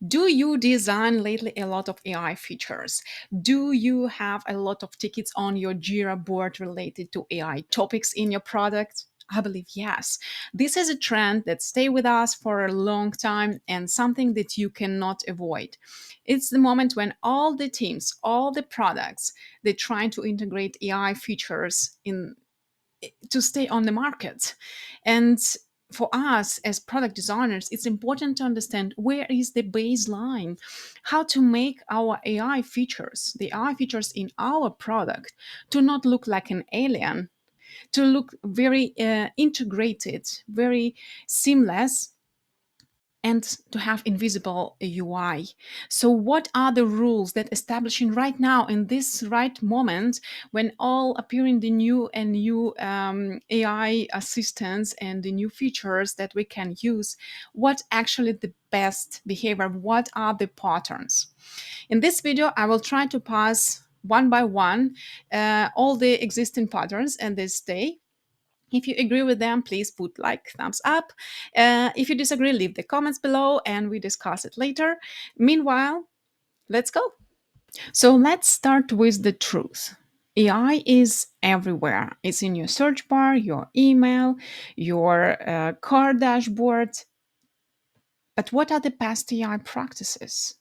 Do you design lately a lot of AI features? Do you have a lot of tickets on your Jira board related to AI topics in your product? I believe yes. This is a trend that stay with us for a long time and something that you cannot avoid. It's the moment when all the teams, all the products, they're trying to integrate AI features in to stay on the market. And for us as product designers, it's important to understand where is the baseline, how to make our AI features, the AI features in our product, to not look like an alien, to look very integrated, very seamless, and to have invisible UI. So what are the rules that establishing right now in this right moment when all appearing the new and new AI assistants and the new features that we can use? What actually the best behavior? What are the patterns? In this video, I will try to pass one by one all the existing patterns and they stay. If you agree with them, please put like thumbs up. If you disagree, leave the comments below and we discuss it later. Meanwhile, let's go. So let's start with the truth. AI is everywhere. It's in your search bar, your email, your car dashboard. But what are the past AI practices?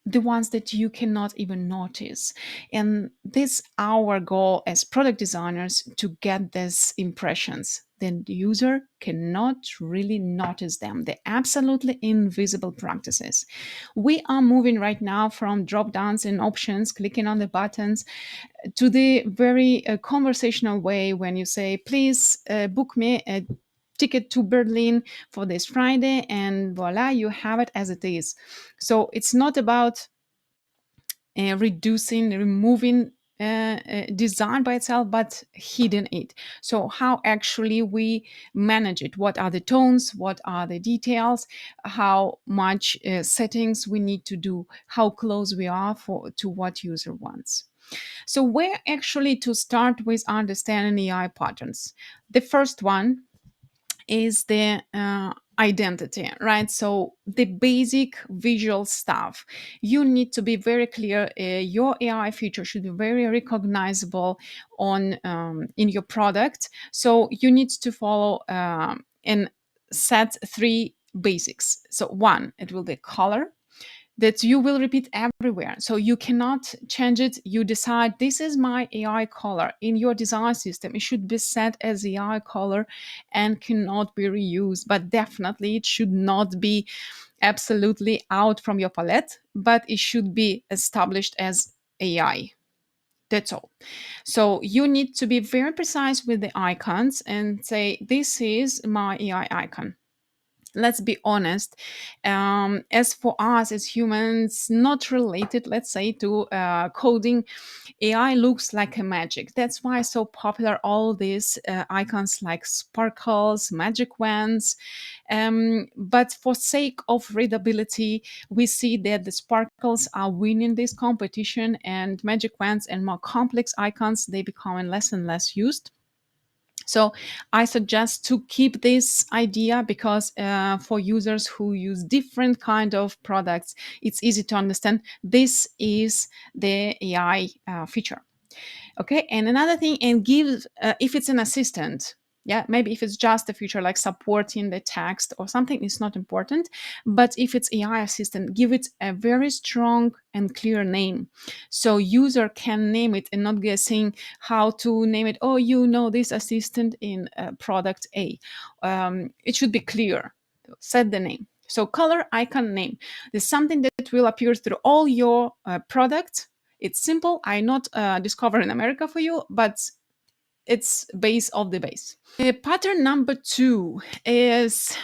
The ones that you cannot even notice. And this our goal as product designers to get these impressions. Then the user cannot really notice them. They're absolutely invisible practices. We are moving right now from drop downs and options, clicking on the buttons, to the very conversational way when you say, please book me a ticket to Berlin for this Friday, and voila, you have it as it is. So it's not about reducing, removing design by itself, but hidden it. So how actually we manage it? What are the tones? What are the details? How much settings we need to do? How close we are to what user wants? So where actually to start with understanding AI patterns? The first one is the identity, right? So the basic visual stuff. You need to be very clear. Your AI feature should be very recognizable on in your product. So you need to follow and set three basics. So one, it will be color that you will repeat everywhere. So you cannot change it. You decide this is my AI color in your design system. It should be set as AI color and cannot be reused. But definitely it should not be absolutely out from your palette, but it should be established as AI. That's all. So you need to be very precise with the icons and say, this is my AI icon. Let's be honest, as for us as humans not related, let's say, to coding, AI looks like a magic. That's why so popular all these icons like sparkles, magic wands. But for sake of readability, we see that the sparkles are winning this competition, and magic wands and more complex icons, they becoming less and less used. So I suggest to keep this idea because for users who use different kind of products, it's easy to understand this is the AI feature. Okay, and another thing, and give if it's an assistant, yeah, maybe if it's just a feature like supporting the text or something, it's not important. But if it's AI assistant, give it a very strong and clear name, so user can name it and not guessing how to name it. Oh, you know, this assistant in product A. It should be clear. Set the name. So color, icon, name. There's something that will appear through all your products. It's simple. I not discover in America for you, but it's base of the base. Pattern number two is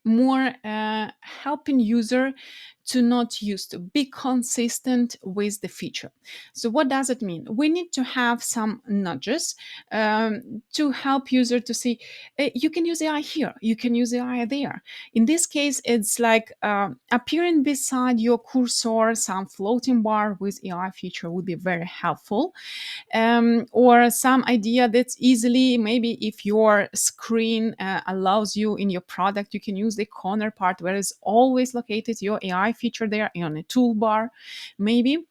more helping user to not use to be consistent with the feature. So what does it mean? We need to have some nudges to help user to see you can use AI here, you can use AI there. In this case, it's like appearing beside your cursor, some floating bar with AI feature would be very helpful. Or some idea that's easily, maybe if your screen allows you in your product, you can use the corner part where it's always located your AI feature there on a toolbar, maybe.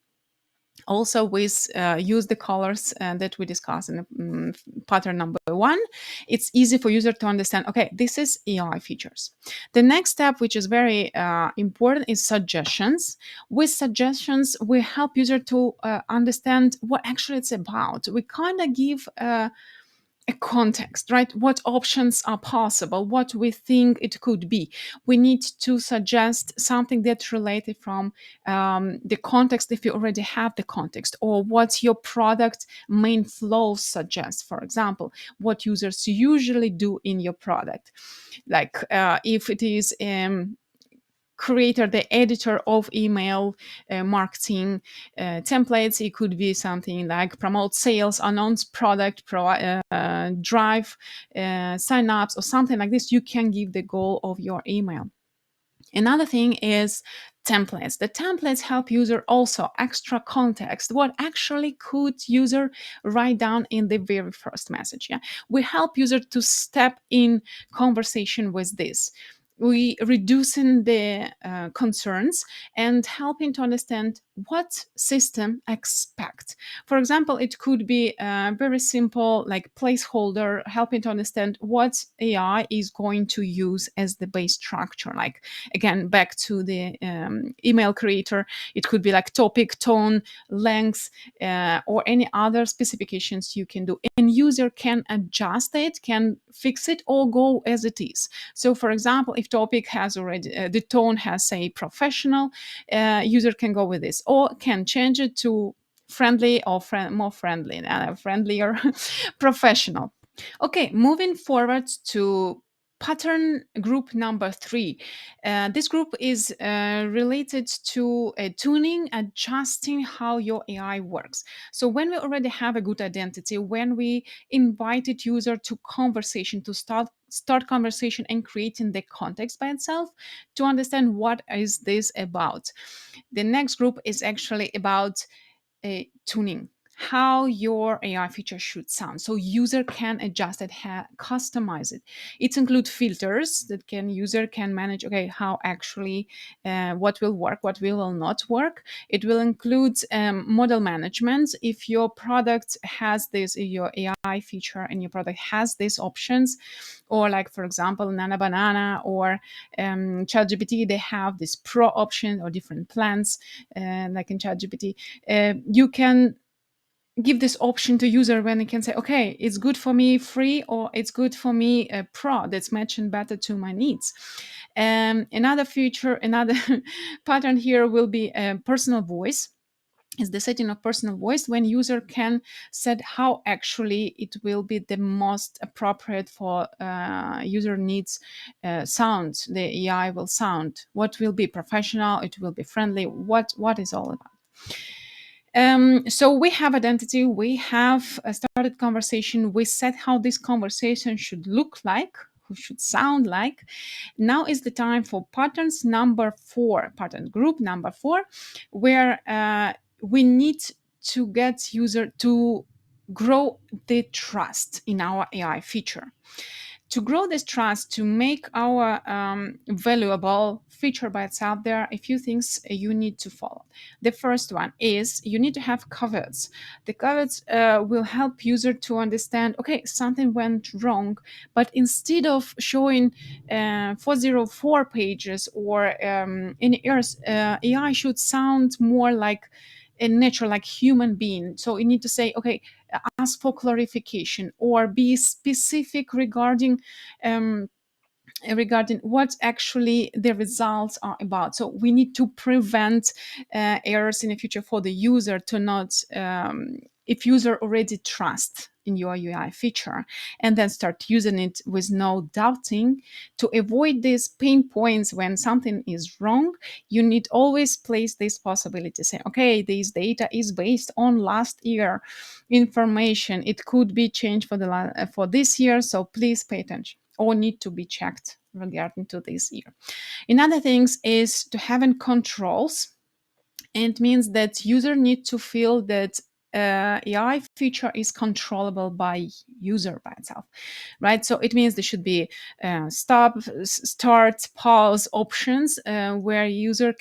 Also with use the colors that we discussed in pattern number one. It's easy for user to understand, okay, this is AI features. The next step, which is very important, is suggestions. With suggestions, we help user to understand what actually it's about. We kind of give a context, right? What options are possible, what we think it could be. We need to suggest something that's related from the context, if you already have the context, or what your product main flows suggest. For example, what users usually do in your product. Like if it is creator, the editor of email marketing templates, it could be something like promote sales, announce product, drive sign-ups, or something like this. You can give the goal of your email. Another thing is templates. The templates help user also extra context. What actually could user write down in the very first message? Yeah, we help user to step in conversation with this. We reducing the concerns and helping to understand what system expect. For example, it could be very simple, like placeholder, helping to understand what AI is going to use as the base structure. Like, again, back to the email creator, it could be like topic, tone, length, or any other specifications you can do, and user can adjust it, can fix it, or go as it is. So for example, if topic has already the tone has, say, professional, user can go with this, or can change it to friendly, or more friendly, friendlier, professional. Okay, moving forward to pattern group number three. This group is related to tuning, adjusting how your AI works. So when we already have a good identity, when we invited user to conversation, to start conversation and creating the context by itself, to understand what is this about. The next group is actually about tuning, how your AI feature should sound, so user can adjust it, customize it. It includes filters that user can manage, okay, how actually what will work, what will not work. It will include model management. If your product has this, your AI feature and your product has these options, or like for example Nana Banana or ChatGPT, they have this pro option or different plans, like in ChatGPT, you can give this option to user when it can say, okay, it's good for me free, or it's good for me pro, that's matching better to my needs. Another feature, another pattern here will be personal voice. Is the setting of personal voice, when user can set how actually it will be the most appropriate for user needs sound. The AI will sound, what will be professional, it will be friendly, what is all about. So we have identity, we have started conversation, we said how this conversation should look like, who should sound like. Now is the time for patterns number four, pattern group number four, where we need to get user to grow the trust in our AI feature. To grow this trust, to make our valuable feature by itself, there are a few things you need to follow. The first one is you need to have caveats. The caveats will help user to understand, okay, something went wrong, but instead of showing 404 pages or any errors, AI should sound more like a natural, like human being. So you need to say, okay, ask for clarification, or be specific um, regarding what actually the results are about. So we need to prevent errors in the future for the user to not, if user already trust in your UI feature, and then start using it with no doubting. To avoid these pain points when something is wrong, you need always place this possibility, say, okay, this data is based on last year information, it could be changed for for this year, so please pay attention, or need to be checked regarding to this year. Another things is to having controls. And it means that user need to feel that AI feature is controllable by user by itself, right? So it means there should be stop, start, pause options where user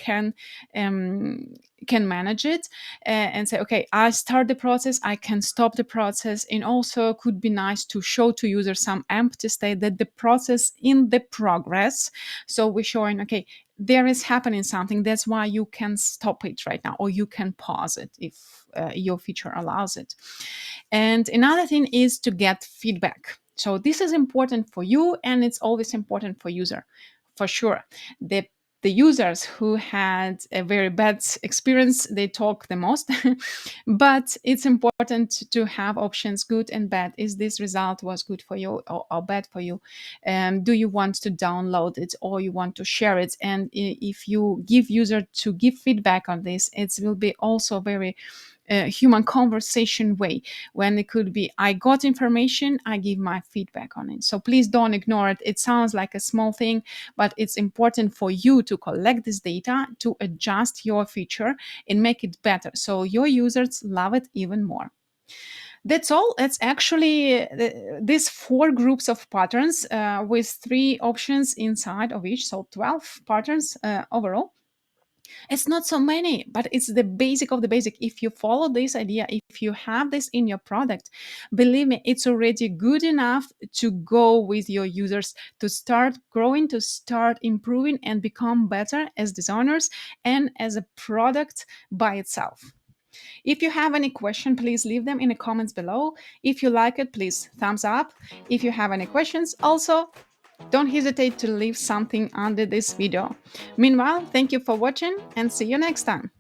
um, can manage it and say, okay, I start the process, I can stop the process. And also could be nice to show to users some empty state that the process in the progress. So we're showing, okay, there is happening something, that's why you can stop it right now, or you can pause it if your feature allows it. And another thing is to get feedback. So this is important for you, and it's always important for user, for sure. The users who had a very bad experience, they talk the most. But it's important to have options, good and bad. Is this result was good for you or bad for you? Do you want to download it or you want to share it? And if you give user to give feedback on this, it will be also very human conversation way, when it could be, I got information, I give my feedback on it. So please don't ignore it. It sounds like a small thing, but it's important for you to collect this data, to adjust your feature and make it better so your users love it even more. That's all. It's actually these four groups of patterns with three options inside of each, so 12 patterns overall. It's not so many, but it's the basic of the basic. If you follow this idea, if you have this in your product, believe me, it's already good enough to go with your users, to start growing, to start improving and become better as designers and as a product by itself. If you have any question, please leave them in the comments below. If you like it, please thumbs up. If you have any questions, also don't hesitate to leave something under this video. Meanwhile, thank you for watching and see you next time.